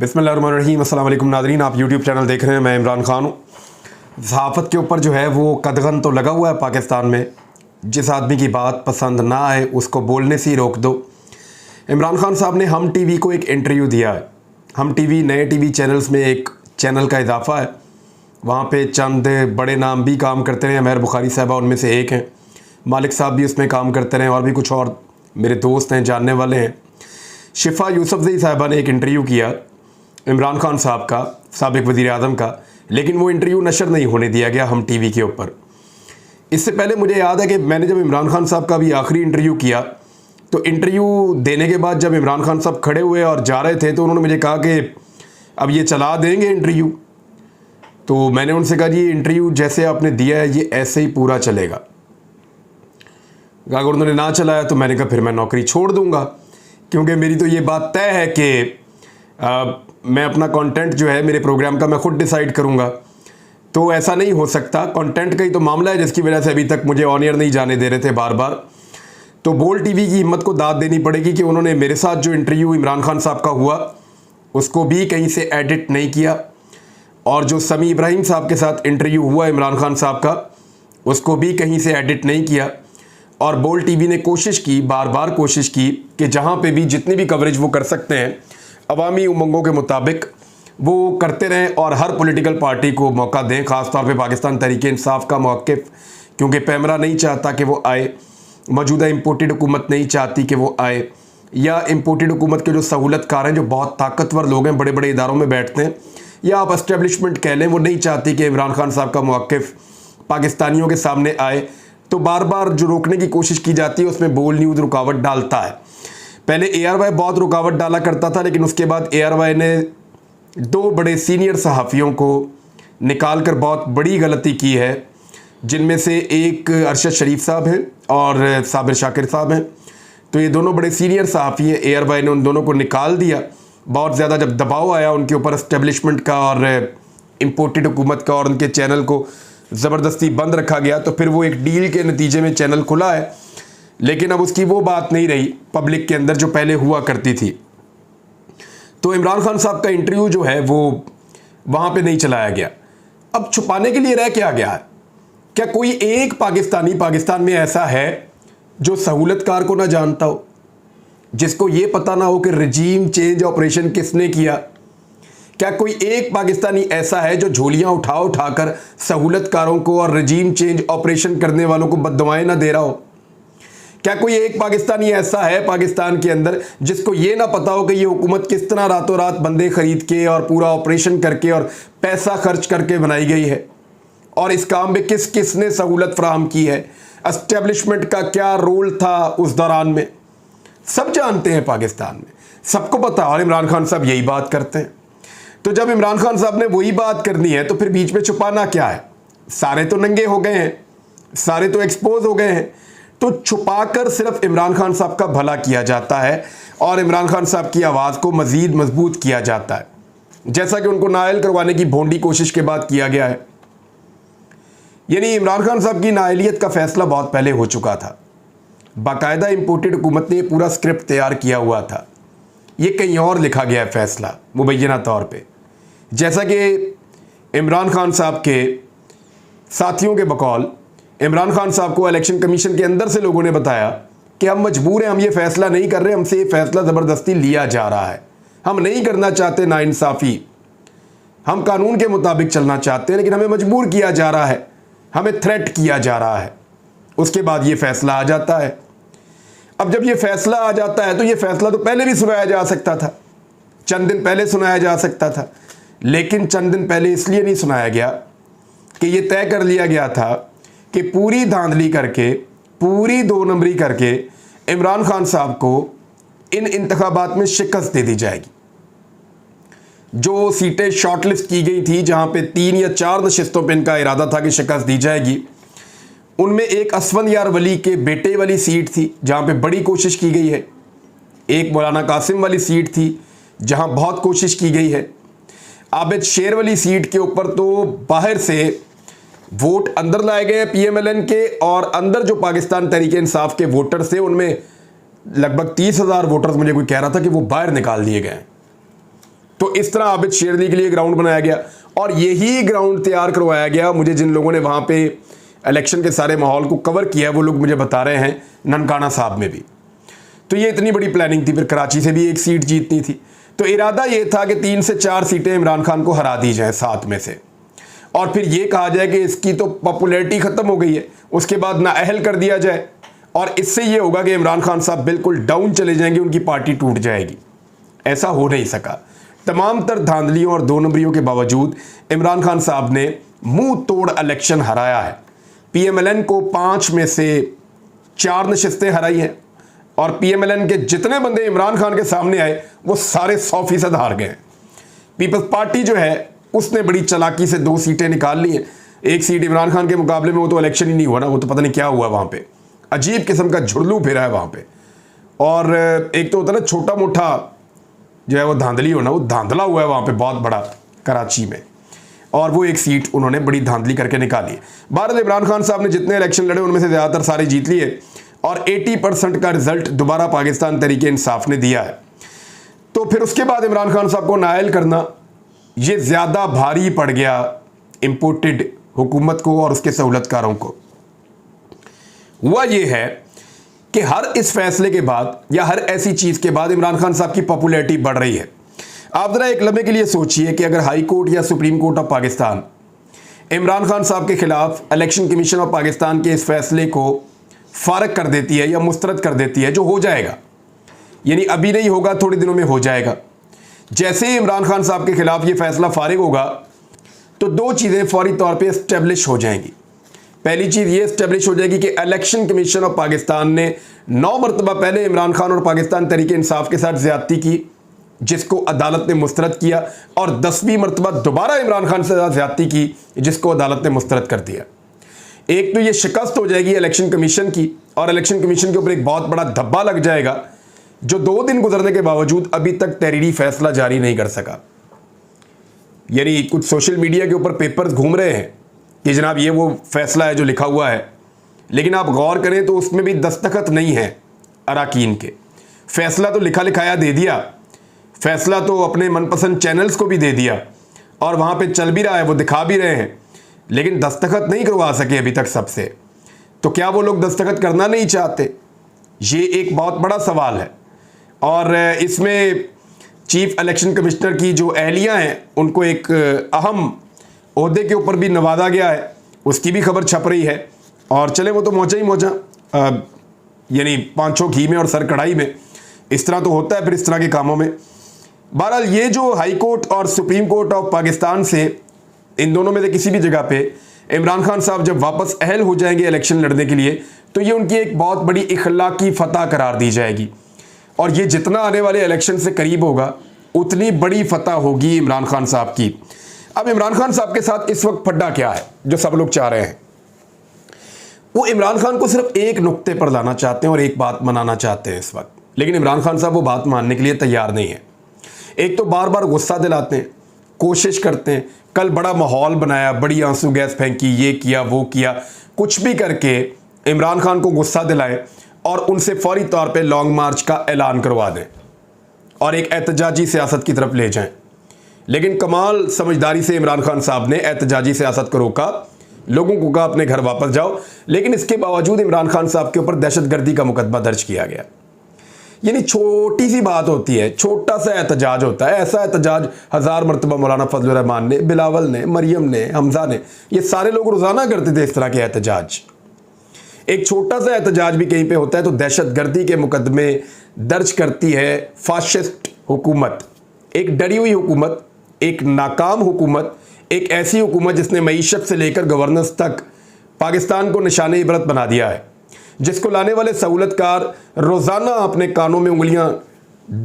बिस्मिल्लाहिर्रहमानिर्रहीम। अस्सलाम वालेकुम नाज़रीन, आप यूट्यूब चैनल देख रहे हैं। मैं इमरान खान हूँ। सहाफ़त के ऊपर जो है वो कदगन तो लगा हुआ है पाकिस्तान में। जिस आदमी की बात पसंद ना आए उसको बोलने से ही रोक दो। इमरान खान साहब ने हम टीवी को एक इंटरव्यू दिया है। हम टीवी नए टीवी चैनल्स में एक चैनल का इजाफा है। वहाँ पे चंद बड़े नाम भी काम करते रहे। महर बुखारी साहबा उनमें से एक हैं। मालिक साहब भी उसमें काम करते रहे और भी कुछ और मेरे दोस्त हैं, जानने वाले हैं। शिफा यूसुफजई साहबा ने एक इंटरव्यू किया इमरान खान साहब का, साबिक वज़ीर आज़म का, लेकिन वो इंटरव्यू नशर नहीं होने दिया गया हम टीवी के ऊपर। इससे पहले मुझे याद है कि मैंने जब इमरान खान साहब का भी आखिरी इंटरव्यू किया तो इंटरव्यू देने के बाद जब इमरान खान साहब खड़े हुए और जा रहे थे तो उन्होंने मुझे कहा कि अब ये चला देंगे इंटरव्यू। तो मैंने उनसे कहा जी, ये इंटरव्यू जैसे आपने दिया है ये ऐसे ही पूरा चलेगा। अगर उन्होंने ना चलाया तो मैंने कहा फिर मैं नौकरी छोड़ दूंगा, क्योंकि मेरी तो ये बात तय है कि मैं अपना कंटेंट जो है मेरे प्रोग्राम का मैं खुद डिसाइड करूंगा। तो ऐसा नहीं हो सकता। कंटेंट का ही तो मामला है जिसकी वजह से अभी तक मुझे ऑन एयर नहीं जाने दे रहे थे बार बार। तो बोल टीवी की हिम्मत को दाद देनी पड़ेगी कि उन्होंने मेरे साथ जो इंटरव्यू इमरान खान साहब का हुआ उसको भी कहीं से एडिट नहीं किया, और जो समी इब्राहिम साहब के साथ इंटरव्यू हुआ इमरान खान साहब का उसको भी कहीं से एडिट नहीं किया। और बोल टीवी ने कोशिश की, बार बार कोशिश की कि जहाँ पे भी जितनी भी कवरेज वो कर सकते हैं अवामी उमंगों के मुताबिक वो करते रहें और हर पॉलिटिकल पार्टी को मौका दें, ख़ास तौर पे पाकिस्तान तहरीक इंसाफ का मौक़िफ़, क्योंकि पैमरा नहीं चाहता कि वो आए, मौजूदा इम्पोर्टेड हुकूमत नहीं चाहती कि वो आए, या इम्पोर्टेड हुकूमत के जो सहूलतकार हैं, जो बहुत ताकतवर लोग हैं, बड़े बड़े इदारों में बैठते हैं, या आप एस्टेब्लिशमेंट कह लें, वो नहीं चाहती कि इमरान खान साहब का मौक़िफ़ पाकिस्तानियों के सामने आए। तो बार बार जो रोकने की कोशिश की जाती है उसमें बोल न्यूज़ रुकावट डालता है। पहले ARY बहुत रुकावट डाला करता था, लेकिन उसके बाद ARY ने दो बड़े सीनियर सहाफ़ियों को निकाल कर बहुत बड़ी गलती की है, जिनमें से एक अरशद शरीफ साहब हैं और साबिर शाकिर साहब हैं। तो ये दोनों बड़े सीनियर सहाफ़ी हैं। ARY ने उन दोनों को निकाल दिया। बहुत ज़्यादा जब दबाव आया उनके ऊपर एस्टेब्लिशमेंट का और इम्पोर्टेड हुकूमत का और उनके चैनल को ज़बरदस्ती बंद रखा गया, तो फिर वो एक डील के नतीजे में चैनल खुला है, लेकिन अब उसकी वो बात नहीं रही पब्लिक के अंदर जो पहले हुआ करती थी। तो इमरान खान साहब का इंटरव्यू जो है वो वहाँ पे नहीं चलाया गया। अब छुपाने के लिए रह क्या गया है? क्या कोई एक पाकिस्तानी पाकिस्तान में ऐसा है जो सहूलतकार को ना जानता हो, जिसको ये पता ना हो कि रजीम चेंज ऑपरेशन किसने किया? क्या कोई एक पाकिस्तानी ऐसा है जो झोलियाँ उठा उठाकर सहूलतकारों को और रजीम चेंज ऑपरेशन करने वालों को बद्दुआएं ना दे रहा हो? क्या कोई एक पाकिस्तानी ऐसा है पाकिस्तान के अंदर जिसको ये ना पता हो कि ये हुकूमत किस तरह रातों रात बंदे खरीद के और पूरा ऑपरेशन करके और पैसा खर्च करके बनाई गई है, और इस काम में किस किस ने सहूलत फराहम की है, एस्टेब्लिशमेंट का क्या रोल था उस दौरान में? सब जानते हैं पाकिस्तान में, सबको पता। और इमरान खान साहब यही बात करते हैं। तो जब इमरान खान साहब ने वही बात करनी है तो फिर बीच में छुपाना क्या है? सारे तो नंगे हो गए हैं, सारे तो एक्सपोज हो गए हैं। तो छुपाकर सिर्फ इमरान खान साहब का भला किया जाता है और इमरान खान साहब की आवाज़ को मज़ीद मजबूत किया जाता है, जैसा कि उनको नाअहल करवाने की भोंडी कोशिश के बाद किया गया है। यानी इमरान खान साहब की नाअहलियत का फैसला बहुत पहले हो चुका था। बाकायदा इम्पोर्टेड हुकूमत ने पूरा स्क्रिप्ट तैयार किया हुआ था। ये कहीं और लिखा गया है फैसला मुबैना तौर पे, जैसा कि इमरान खान साहब के साथियों के बकौल इमरान खान साहब को इलेक्शन कमीशन के अंदर से लोगों ने बताया कि हम मजबूर हैं, हम ये फ़ैसला नहीं कर रहे, हमसे ये फ़ैसला ज़बरदस्ती लिया जा रहा है, हम नहीं करना चाहते नाइंसाफ़ी, हम कानून के मुताबिक चलना चाहते हैं, लेकिन हमें मजबूर किया जा रहा है, हमें थ्रेट किया जा रहा है। उसके बाद ये फ़ैसला आ जाता है। अब जब ये फ़ैसला आ जाता है तो ये फ़ैसला तो पहले भी सुनाया जा सकता था, चंद दिन पहले सुनाया जा सकता था, लेकिन चंद दिन पहले इसलिए नहीं सुनाया गया कि ये तय कर लिया गया था कि पूरी धांधली करके, पूरी दो नंबरी करके इमरान खान साहब को इन इंतखाबात में शिकस्त दे दी जाएगी। जो सीटें शॉर्टलिस्ट की गई थी, जहां पे 3 या 4 नशिस्तों पे इनका इरादा था कि शिकस्त दी जाएगी, उनमें एक असफन यार वली के बेटे वाली सीट थी जहां पे बड़ी कोशिश की गई है, एक मौलाना कासिम वाली सीट थी जहां बहुत कोशिश की गई है, आबिद शेर वाली सीट के ऊपर तो बाहर से वोट अंदर लाए गए PMLN के, और अंदर जो पाकिस्तान तहरीक इंसाफ के वोटर्स थे उनमें लगभग 30,000 वोटर्स, मुझे कोई कह रहा था कि वो बाहर निकाल दिए गए। तो इस तरह आबिद शेर अली के लिए ग्राउंड बनाया गया और यही ग्राउंड तैयार करवाया गया। मुझे जिन लोगों ने वहाँ पे इलेक्शन के सारे माहौल को कवर किया वो लोग मुझे बता रहे हैं ननकाना साहब में भी। तो ये इतनी बड़ी प्लानिंग थी। फिर कराची से भी एक सीट जीतनी थी, तो इरादा ये था कि 3 से 4 सीटें इमरान खान को हरा दी जाएं 7 में से, और फिर ये कहा जाए कि इसकी तो पॉपुलैरिटी ख़त्म हो गई है, उसके बाद नाअहल कर दिया जाए और इससे ये होगा कि इमरान खान साहब बिल्कुल डाउन चले जाएंगे, उनकी पार्टी टूट जाएगी। ऐसा हो नहीं सका। तमाम तर धांधलियों और 2 नंबरियों के बावजूद इमरान खान साहब ने मुंह तोड़ इलेक्शन हराया है। PMLN को 5 में से 4 नशिस्तें हराई हैं और PMLN के जितने बंदे इमरान खान के सामने आए वो सारे 100% हार गए। पीपल्स पार्टी जो है उसने बड़ी चालाकी से 2 सीटें निकाल ली हैं। एक सीट इमरान खान के मुकाबले में वो तो इलेक्शन ही नहीं हुआ ना, वो तो पता नहीं क्या हुआ वहाँ पे, अजीब किस्म का झुरलू फिरा है वहाँ पे। और एक तो होता है ना छोटा मोटा जो है वो धांधली होना, वो धांधला हुआ है वहाँ पे बहुत बड़ा कराची में, और वो एक सीट उन्होंने बड़ी धांधली करके निकाली। बहरहाल इमरान खान साहब ने जितने इलेक्शन लड़े उनमें से ज़्यादातर सारे जीत लिए और 80% का रिजल्ट दोबारा पाकिस्तान तहरीक इंसाफ ने दिया है। तो फिर उसके बाद इमरान खान साहब को नाअहल करना ये ज़्यादा भारी पड़ गया इम्पोर्टेड हुकूमत को और उसके सहूलतकारों को। हुआ ये है कि हर इस फैसले के बाद या हर ऐसी चीज़ के बाद इमरान खान साहब की पॉपुलैरिटी बढ़ रही है। आप ज़रा एक लम्हे के लिए सोचिए कि अगर हाई कोर्ट या supreme court of Pakistan Imran Khan साहब के खिलाफ इलेक्शन कमीशन ऑफ पाकिस्तान के इस फैसले को फारग कर देती है या मुस्तरद कर देती है, जो हो जाएगा, यानी अभी नहीं होगा, थोड़े दिनों में हो जाएगा। जैसे ही इमरान खान साहब के खिलाफ ये फैसला फारिग होगा तो 2 चीज़ें फौरी तौर पे इस्टेब्लिश हो जाएंगी। पहली चीज़ ये इस्टेब्लिश हो जाएगी कि इलेक्शन कमीशन ऑफ पाकिस्तान ने 9 मरतबा पहले इमरान खान और पाकिस्तान तहरीक इंसाफ के साथ ज़्यादती की, जिसको अदालत ने मुस्तरद किया, और 10वीं मरतबा दोबारा इमरान खान से ज़्यादती की, जिसको अदालत ने मुस्तरद कर दिया। एक तो ये शिकस्त हो जाएगी इलेक्शन कमीशन की, और इलेक्शन कमीशन के ऊपर एक बहुत बड़ा धब्बा लग जाएगा, जो 2 दिन गुजरने के बावजूद अभी तक तहरीरी फैसला जारी नहीं कर सका। यानी कुछ सोशल मीडिया के ऊपर पेपर्स घूम रहे हैं कि जनाब ये वो फैसला है जो लिखा हुआ है, लेकिन आप गौर करें तो उसमें भी दस्तखत नहीं है अराकीन के। फैसला तो लिखा लिखाया दे दिया, फैसला तो अपने मनपसंद चैनल्स को भी दे दिया और वहाँ पे चल भी रहा है, वो दिखा भी रहे हैं, लेकिन दस्तखत नहीं करवा सके अभी तक सबसे। तो क्या वो लोग दस्तखत करना नहीं चाहते? ये एक बहुत बड़ा सवाल है। और इसमें चीफ इलेक्शन कमिश्नर की जो अहलियाँ हैं उनको एक अहम ओहदे के ऊपर भी नवाजा गया है, उसकी भी खबर छप रही है। और चले वो तो मौजा ही मौजा, यानी 5 घी में और सर कढ़ाई में, इस तरह तो होता है फिर इस तरह के कामों में। बहरहाल ये जो हाई कोर्ट और सुप्रीम कोर्ट ऑफ पाकिस्तान से, इन दोनों में से किसी भी जगह पे इमरान खान साहब जब वापस अहल हो जाएंगे इलेक्शन लड़ने के लिए, तो ये उनकी एक बहुत बड़ी इखलाकी फतह करार दी जाएगी। और ये जितना आने वाले इलेक्शन से करीब होगा उतनी बड़ी फतह होगी इमरान खान साहब की। अब इमरान खान साहब के साथ इस वक्त फड्डा क्या है जो सब लोग चाह रहे हैं? वो इमरान खान को सिर्फ एक नुक्ते पर लाना चाहते हैं और एक बात मनाना चाहते हैं इस वक्त, लेकिन इमरान खान साहब वो बात मानने के लिए तैयार नहीं है। एक तो बार बार गुस्सा दिलाते हैं, कोशिश करते हैं, कल बड़ा माहौल बनाया, बड़ी आंसू गैस फेंकी, ये किया वो किया, कुछ भी करके इमरान खान को गुस्सा दिलाएं और उनसे फौरी तौर पे लॉन्ग मार्च का ऐलान करवा दें और एक एहतजाजी सियासत की तरफ ले जाएं। लेकिन कमाल समझदारी से इमरान खान साहब ने एहतजाजी सियासत को रोका, लोगों को कहा अपने घर वापस जाओ, लेकिन इसके बावजूद इमरान खान साहब के ऊपर दहशतगर्दी का मुकदमा दर्ज किया गया। यानी छोटी सी बात होती है, छोटा सा एहतजाज होता है। ऐसा एहतजाज 1000 मरतबा मौलाना फजल रहमान ने, बिलावल ने, मरियम ने, हमजा ने, ये सारे लोग रोज़ाना करते थे इस तरह के एहतजाज। एक छोटा सा एहतजाज भी कहीं पे होता है तो दहशतगर्दी के मुकदमे दर्ज करती है फाशिस्ट हुकूमत, एक डरी हुई हुकूमत, एक नाकाम हुकूमत, एक ऐसी हुकूमत जिसने मईशत से लेकर गवर्नेंस तक पाकिस्तान को निशाने इबरत बना दिया है, जिसको लाने वाले सहूलतकार रोज़ाना अपने कानों में उंगलियां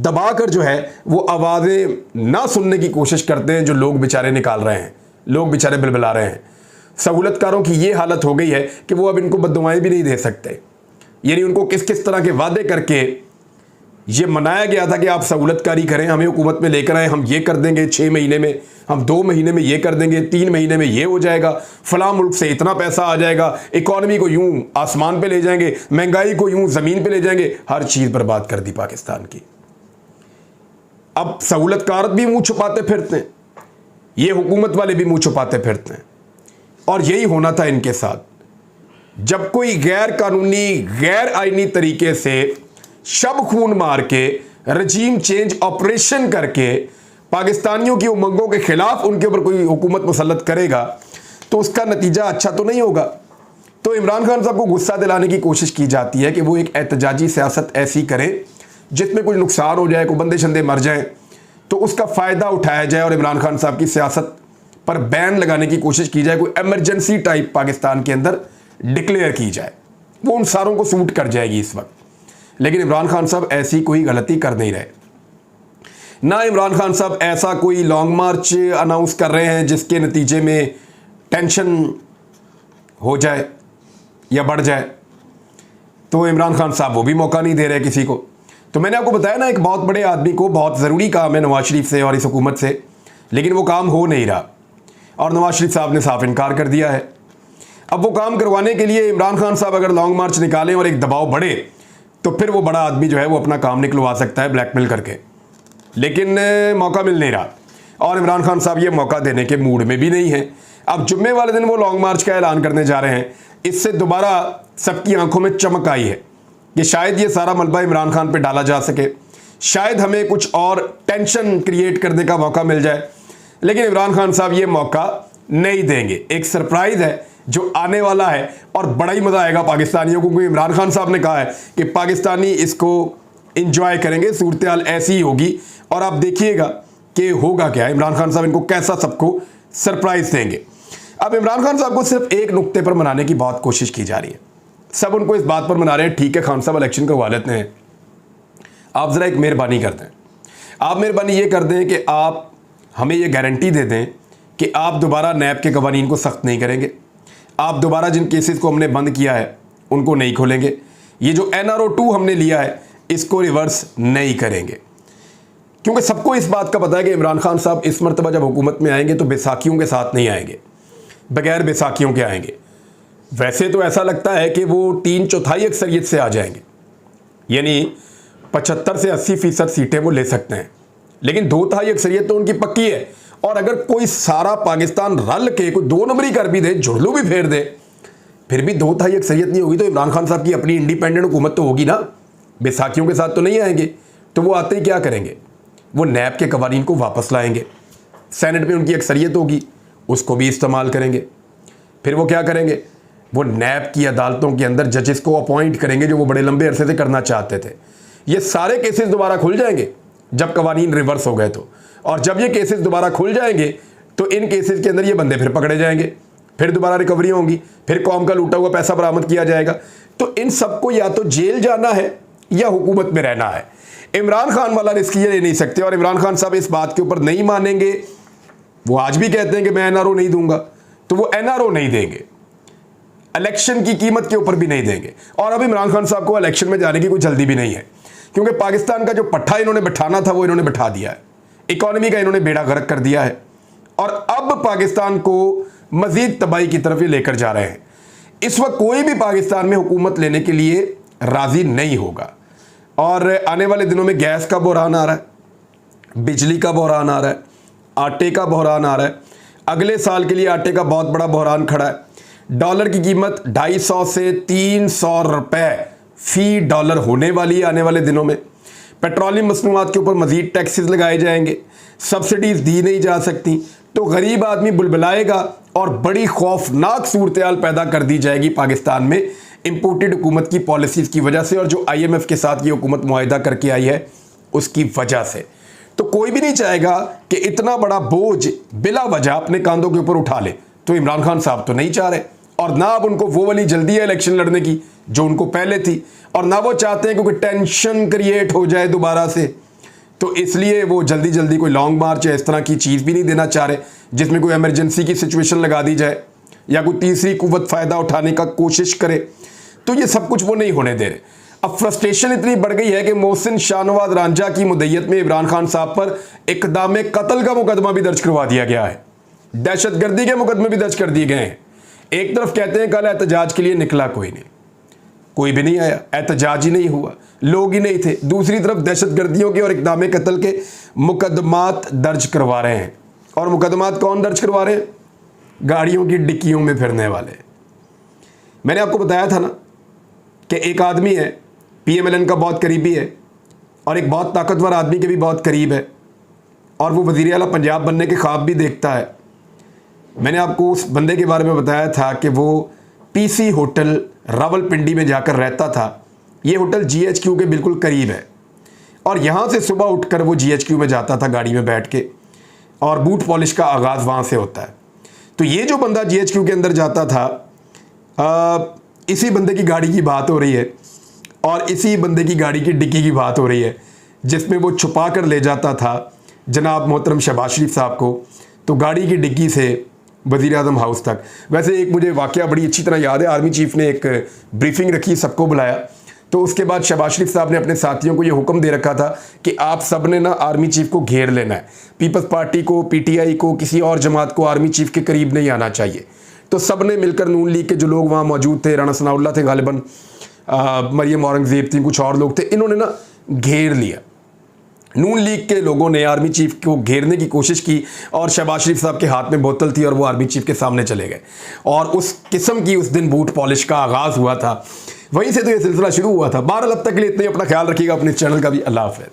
दबाकर जो है वो आवाज़ें ना सुनने की कोशिश करते हैं जो लोग बेचारे निकाल रहे हैं, लोग बेचारे बिलबिला रहे हैं। सहूलतकारों की ये हालत हो गई है कि वो अब इनको बद्दुआएं भी नहीं दे सकते। यानी उनको किस किस तरह के वादे करके ये मनाया गया था कि आप सहूलतकारी करें, हमें हुकूमत में लेकर आए, हम ये कर देंगे 6 महीने में, हम 2 महीने में ये कर देंगे, 3 महीने में ये हो जाएगा, फलां मुल्क से इतना पैसा आ जाएगा, इकॉनमी को यूं आसमान पे ले जाएंगे, महंगाई को यूं ज़मीन पे ले जाएंगे, हर चीज़ बर्बाद कर दी पाकिस्तान की। अब सहूलतकार भी मुंह छुपाते फिरते हैं, ये हुकूमत वाले भी मुंह छुपाते फिरते हैं। और यही होना था इनके साथ। जब कोई गैर कानूनी गैर आईनी तरीके से शब खून मार के रजीम चेंज ऑपरेशन करके पाकिस्तानियों की उमंगों के खिलाफ उनके ऊपर कोई हुकूमत मुसल्लत करेगा तो उसका नतीजा अच्छा तो नहीं होगा। तो इमरान खान साहब को गुस्सा दिलाने की कोशिश की जाती है कि वो एक एहतजाजी सियासत ऐसी करें जिसमें कुछ नुकसान हो जाए, कोई बंदे शंदे मर जाएं, तो उसका फ़ायदा उठाया जाए और इमरान खान साहब की सियासत पर बैन लगाने की कोशिश की जाए। कोई एमरजेंसी टाइप पाकिस्तान के अंदर डिक्लेयर की जाए, वो उन सारों को सूट कर जाएगी इस वक्त। लेकिन इमरान खान साहब ऐसी कोई गलती कर नहीं रहे। ना इमरान खान साहब ऐसा कोई लॉन्ग मार्च अनाउंस कर रहे हैं जिसके नतीजे में टेंशन हो जाए या बढ़ जाए, तो इमरान खान साहब वो भी मौका नहीं दे रहे किसी को। तो मैंने आपको बताया ना, एक बहुत बड़े आदमी को बहुत ज़रूरी काम है नवाज शरीफ से और इस हुकूमत से, लेकिन वो काम हो नहीं रहा और नवाज शरीफ साहब ने साफ इनकार कर दिया है। अब वो काम करवाने के लिए इमरान खान साहब अगर लॉन्ग मार्च निकालें और एक दबाव बढ़े तो फिर वो बड़ा आदमी जो है वो अपना काम निकलवा सकता है ब्लैकमेल करके, लेकिन मौका मिल नहीं रहा और इमरान खान साहब ये मौका देने के मूड में भी नहीं है। अब जुम्मे वाले दिन वो लॉन्ग मार्च का ऐलान करने जा रहे हैं। इससे दोबारा सबकी आंखों में चमक आई है कि शायद ये सारा मलबा इमरान खान पे डाला जा सके, शायद हमें कुछ और टेंशन क्रिएट करने का मौका मिल जाए। लेकिन इमरान खान साहब ये मौका नहीं देंगे। एक सरप्राइज़ है जो आने वाला है और बड़ा ही मज़ा आएगा पाकिस्तानियों को, क्योंकि इमरान खान साहब ने कहा है कि पाकिस्तानी इसको इंजॉय करेंगे, सूरत हाल ऐसी ही होगी और आप देखिएगा कि होगा क्या। इमरान खान साहब इनको कैसा सबको सरप्राइज़ देंगे। अब इमरान खान साहब को सिर्फ एक नुक्ते पर मनाने की बहुत कोशिश की जा रही है। सब उनको इस बात पर मना रहे हैं, ठीक है खान साहब इलेक्शन करवा लेते हैं, आप ज़रा एक मेहरबानी कर दें। आप मेहरबानी ये कर दें कि आप हमें ये गारंटी दे दें कि आप दोबारा नैब के कवानीन को सख्त नहीं करेंगे, आप दोबारा जिन केसेस को हमने बंद किया है उनको नहीं खोलेंगे, ये जो NRO 2 हमने लिया है इसको रिवर्स नहीं करेंगे। क्योंकि सबको इस बात का पता है कि इमरान खान साहब इस मरतबा जब हुकूमत में आएंगे तो बैसाखियों के साथ नहीं आएंगे, बगैर बैसाखियों के आएंगे। वैसे तो ऐसा लगता है कि वो 3/4 अक्सरियत से आ जाएंगे, यानी 75 से 80% सीटें वो ले सकते हैं, लेकिन 2/3 अक्सरियत तो उनकी पक्की है। और अगर कोई सारा पाकिस्तान रल के कोई 2 नंबरी कर भी दे, झुरलू भी फेर दे, फिर भी 2/3 अक्सरियत नहीं होगी तो इमरान खान साहब की अपनी इंडिपेंडेंट हुकूमत तो होगी ना, बैसाखियों के साथ तो नहीं आएंगे। तो वो आते ही क्या करेंगे, वो नैब के कवानीन को वापस लाएंगे, सेनेट में उनकी अक्सरियत होगी उसको भी इस्तेमाल करेंगे। फिर वो क्या करेंगे, वो नैब की अदालतों के अंदर जजेस को अपॉइंट करेंगे जो वो बड़े लंबे अरसे से करना चाहते थे। ये सारे केसेस दोबारा खुल जाएंगे जब कवानीन रिवर्स हो गए तो, और जब ये केसेस दोबारा खुल जाएंगे तो इन केसेस के अंदर ये बंदे फिर पकड़े जाएंगे, फिर दोबारा रिकवरी होंगी, फिर कौम का लूटा हुआ पैसा बरामद किया जाएगा। तो इन सबको या तो जेल जाना है या हुकूमत में रहना है। इमरान खान वाला रिस्क ये ले नहीं सकते और इमरान खान साहब इस बात के ऊपर नहीं मानेंगे। वो आज भी कहते हैं कि मैं NRO नहीं दूंगा, तो वो NRO नहीं देंगे, इलेक्शन की कीमत के ऊपर भी नहीं देंगे। और अब इमरान खान साहब को इलेक्शन में जाने की कोई जल्दी भी नहीं है, क्योंकि पाकिस्तान का जो पट्टा इन्होंने बिठाना था वो इन्होंने बिठा दिया है, इकॉनमी का इन्होंने बेड़ा गर्क कर दिया है और अब पाकिस्तान को मजीद तबाही की तरफ ये लेकर जा रहे हैं। इस वक्त कोई भी पाकिस्तान में हुकूमत लेने के लिए राजी नहीं होगा और आने वाले दिनों में गैस का बहरान आ रहा है, बिजली का बहरान आ रहा है, आटे का बहरान आ रहा है। अगले साल के लिए आटे का बहुत बड़ा बहरान खड़ा है। डॉलर की कीमत 250 से 300 रुपए फी डॉलर होने वाली है आने वाले दिनों में। पेट्रोलियम मसनूआत के ऊपर मजीद टैक्सेस लगाए जाएंगे, सब्सिडीज़ दी नहीं जा सकती, तो गरीब आदमी बुलबुलाएगा और बड़ी खौफनाक सूरत हाल पैदा कर दी जाएगी पाकिस्तान में इम्पोर्टेड हुकूमत की पॉलिसीज़ की वजह से और जो IMF के साथ ये हुकूमत मुआहिदा करके आई है उसकी वजह से। तो कोई भी नहीं चाहेगा कि इतना बड़ा बोझ बिला वजह अपने कांधों के ऊपर उठा ले, तो इमरान खान साहब तो नहीं चाह रहे और ना अब उनको वो वाली जल्दी है इलेक्शन लड़ने की जो उनको पहले थी, और ना वो चाहते हैं क्योंकि टेंशन क्रिएट हो जाए दोबारा से, तो इसलिए वो जल्दी जल्दी कोई लॉन्ग मार्च या इस तरह की चीज़ भी नहीं देना चाह रहे जिसमें कोई एमरजेंसी की सिचुएशन लगा दी जाए या कोई तीसरी कुव्वत फ़ायदा उठाने का कोशिश करे। तो ये सब कुछ वो नहीं होने दे रहे। अब फ्रस्ट्रेशन इतनी बढ़ गई है कि मोहसिन शाहनवाज रांझा की मुद्दत में इमरान खान साहब पर इक़दाम कत्ल का मुकदमा भी दर्ज करवा दिया गया है, दहशतगर्दी के मुकदमे भी दर्ज कर दिए गए हैं। एक तरफ कहते हैं कल एहतजाज के लिए निकला कोई नहीं, कोई भी नहीं आया, एहतजाज ही नहीं हुआ, लोग ही नहीं थे। दूसरी तरफ दहशतगर्दियों के और इक़दाम कत्ल के मुकदमात दर्ज करवा रहे हैं। और मुकदमात कौन दर्ज करवा रहे हैं? गाड़ियों की डिक्कियों में फिरने वाले। मैंने आपको बताया था ना कि एक आदमी है, PMLN का बहुत करीबी है और एक बहुत ताकतवर आदमी के भी बहुत करीब है, और वो वज़ीर आला पंजाब बनने के ख्वाब भी देखता है। मैंने आपको उस बंदे के बारे में बताया था कि वो PC होटल रावलपिंडी में जाकर रहता था। ये होटल GHQ के बिल्कुल करीब है, और यहाँ से सुबह उठकर वो GHQ में जाता था गाड़ी में बैठ के, और बूट पॉलिश का आगाज़ वहाँ से होता है। तो ये जो बंदा GHQ के अंदर जाता था, इसी बंदे की गाड़ी की बात हो रही है, और इसी बंदे की गाड़ी की डिक्की की बात हो रही है, जिसमें वो छुपा कर ले जाता था जनाब मोहतरम शहबाज शरीफ साहब को, तो गाड़ी की डिक्की से वज़ीर आज़म हाउस तक। वैसे एक मुझे वाक़या बड़ी अच्छी तरह याद है, आर्मी चीफ़ ने एक ब्रीफिंग रखी, सबको बुलाया, तो उसके बाद शहबाज शरीफ साहब ने अपने साथियों को ये हुक्म दे रखा था कि आप सब ने ना आर्मी चीफ़ को घेर लेना है, पीपल्स पार्टी को, PTI को, किसी और जमात को आर्मी चीफ़ के करीब नहीं आना चाहिए। तो सब ने मिलकर, नून लीग के जो लोग वहाँ मौजूद थे, राणा सनाउल्लाह थे गालिबन, मरियम औरंगज़ेब थी, कुछ और लोग थे, इन्होंने ना घेर लिया। नून लीग के लोगों ने आर्मी चीफ को घेरने की कोशिश की, और शहबाज शरीफ साहब के हाथ में बोतल थी और वो आर्मी चीफ के सामने चले गए, और उस किस्म की उस दिन बूट पॉलिश का आगाज़ हुआ था। वहीं से तो ये सिलसिला शुरू हुआ था। बहरहाल अब तक के लिए इतना ही। अपना ख्याल रखिएगा, अपने चैनल का भी। अल्लाह हाफ़िज़।